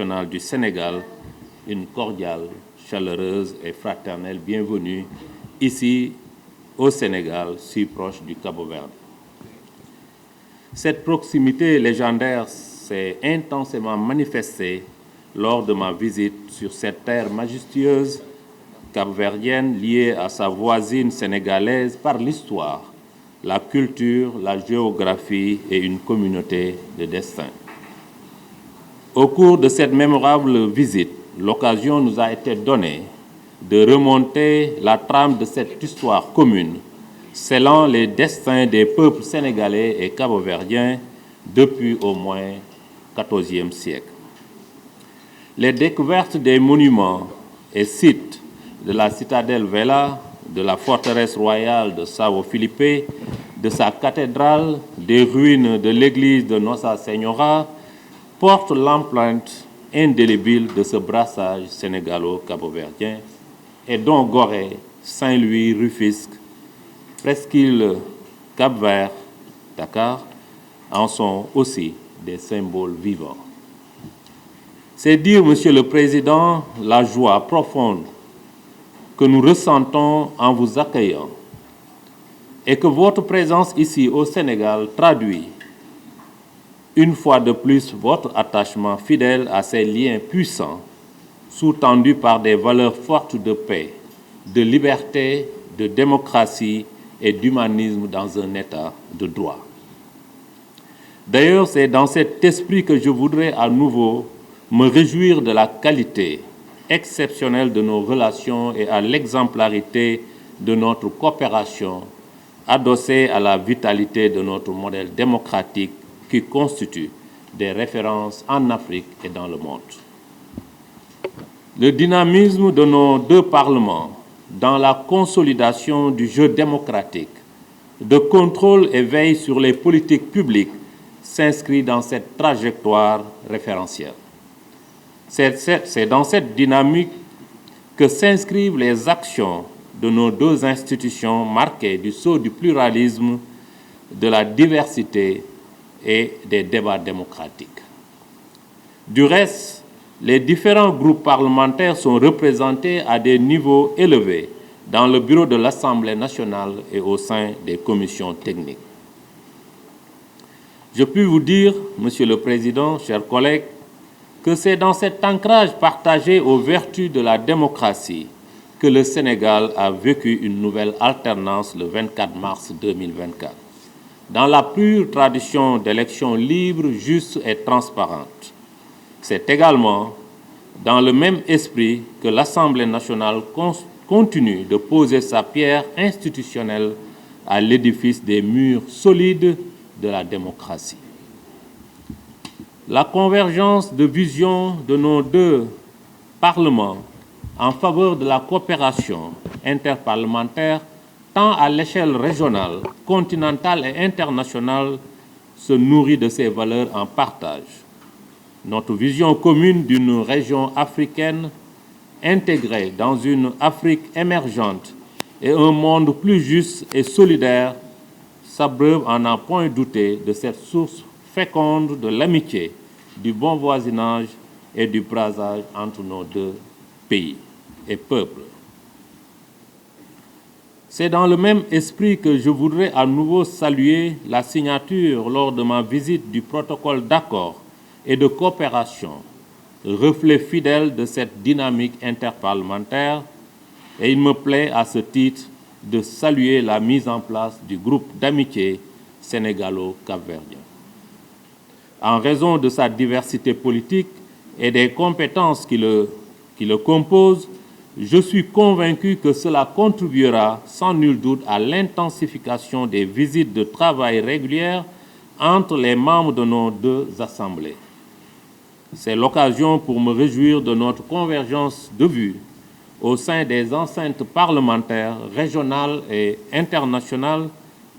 nationale du Sénégal une cordiale, chaleureuse et fraternelle bienvenue ici au Sénégal, si proche du Cap-Vert. Cette proximité légendaire s'est intensément manifestée lors de ma visite sur cette terre majestueuse capverdienne liée à sa voisine sénégalaise par l'histoire, la culture, la géographie et une communauté de destin. Au cours de cette mémorable visite, l'occasion nous a été donnée de remonter la trame de cette histoire commune, scellant les destins des peuples sénégalais et capverdiens depuis au moins XIVe siècle. Les découvertes des monuments et sites de la citadelle Vela, de la forteresse royale de Sao Filipe, de sa cathédrale, des ruines de l'église de Nossa Senhora, portent l'empreinte indélébile de ce brassage sénégalo-capverdien et dont Gorée, Saint-Louis, Rufisque, Presqu'île, Cap-Vert, Dakar en sont aussi des symboles vivants. C'est dire, Monsieur le Président, la joie profonde que nous ressentons en vous accueillant et que votre présence ici au Sénégal traduit une fois de plus votre attachement fidèle à ces liens puissants, sous-tendus par des valeurs fortes de paix, de liberté, de démocratie et d'humanisme dans un État de droit. D'ailleurs, c'est dans cet esprit que je voudrais à nouveau me réjouir de la qualité exceptionnelle de nos relations et à l'exemplarité de notre coopération, adossée à la vitalité de notre modèle démocratique qui constituent des références en Afrique et dans le monde. Le dynamisme de nos deux parlements dans la consolidation du jeu démocratique, de contrôle et veille sur les politiques publiques s'inscrit dans cette trajectoire référentielle. C'est dans cette dynamique que s'inscrivent les actions de nos deux institutions marquées du sceau du pluralisme, de la diversité et des débats démocratiques. Du reste, les différents groupes parlementaires sont représentés à des niveaux élevés dans le bureau de l'Assemblée nationale et au sein des commissions techniques. Je puis vous dire, Monsieur le Président, chers collègues, que c'est dans cet ancrage partagé aux vertus de la démocratie que le Sénégal a vécu une nouvelle alternance le 24 mars 2024. Dans la pure tradition d'élections libres, justes et transparentes. C'est également dans le même esprit que l'Assemblée nationale continue de poser sa pierre institutionnelle à l'édifice des murs solides de la démocratie. La convergence de vision de nos deux parlements en faveur de la coopération interparlementaire tant à l'échelle régionale, continentale et internationale, se nourrit de ces valeurs en partage. Notre vision commune d'une région africaine intégrée dans une Afrique émergente et un monde plus juste et solidaire s'abreuve en n'en point douter de cette source féconde de l'amitié, du bon voisinage et du brassage entre nos deux pays et peuples. C'est dans le même esprit que je voudrais à nouveau saluer la signature lors de ma visite du protocole d'accord et de coopération, reflet fidèle de cette dynamique interparlementaire, et il me plaît à ce titre de saluer la mise en place du groupe d'amitié sénégalo-capverdien. En raison de sa diversité politique et des compétences qui le composent, je suis convaincu que cela contribuera sans nul doute à l'intensification des visites de travail régulières entre les membres de nos deux assemblées. C'est l'occasion pour me réjouir de notre convergence de vues au sein des enceintes parlementaires régionales et internationales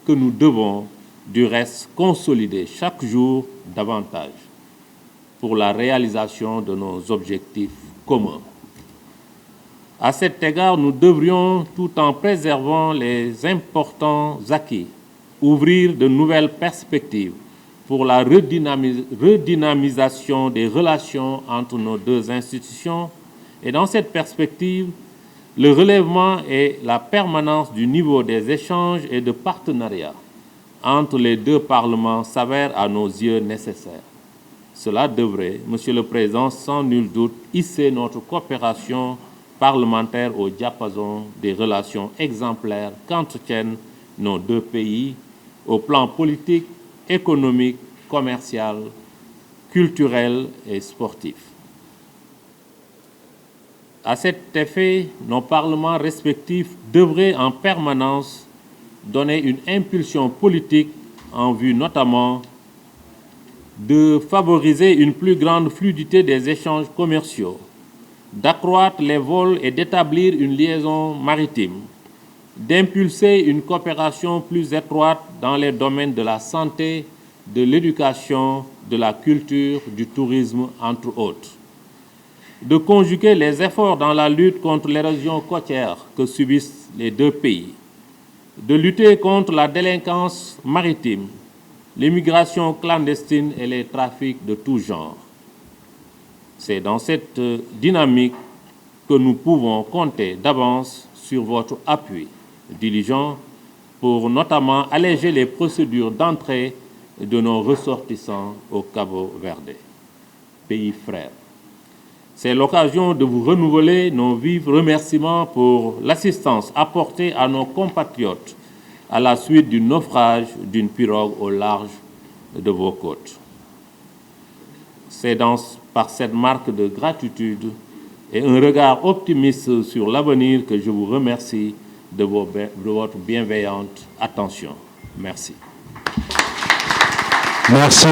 que nous devons, du reste, consolider chaque jour davantage pour la réalisation de nos objectifs communs. À cet égard, nous devrions, tout en préservant les importants acquis, ouvrir de nouvelles perspectives, pour la redynamisation des relations entre nos deux institutions. Et dans cette perspective, le relèvement et la permanence du niveau des échanges et de partenariat entre les deux parlements s'avèrent à nos yeux nécessaires. Cela devrait, Monsieur le Président, sans nul doute, hisser notre coopération parlementaire au diapason des relations exemplaires qu'entretiennent nos deux pays au plan politique, économique, commercial, culturel et sportif. À cet effet, nos parlements respectifs devraient en permanence donner une impulsion politique en vue notamment de favoriser une plus grande fluidité des échanges commerciaux, d'accroître les vols et d'établir une liaison maritime, d'impulser une coopération plus étroite dans les domaines de la santé, de l'éducation, de la culture, du tourisme, entre autres, de conjuguer les efforts dans la lutte contre l'érosion côtière que subissent les deux pays, de lutter contre la délinquance maritime, l'immigration clandestine et les trafics de tout genre. C'est dans cette dynamique que nous pouvons compter d'avance sur votre appui diligent pour notamment alléger les procédures d'entrée de nos ressortissants au Cabo Verde, pays frère. C'est l'occasion de vous renouveler nos vifs remerciements pour l'assistance apportée à nos compatriotes à la suite du naufrage d'une pirogue au large de vos côtes. C'est par cette marque de gratitude et un regard optimiste sur l'avenir que je vous remercie de votre bienveillante attention. Merci. Merci.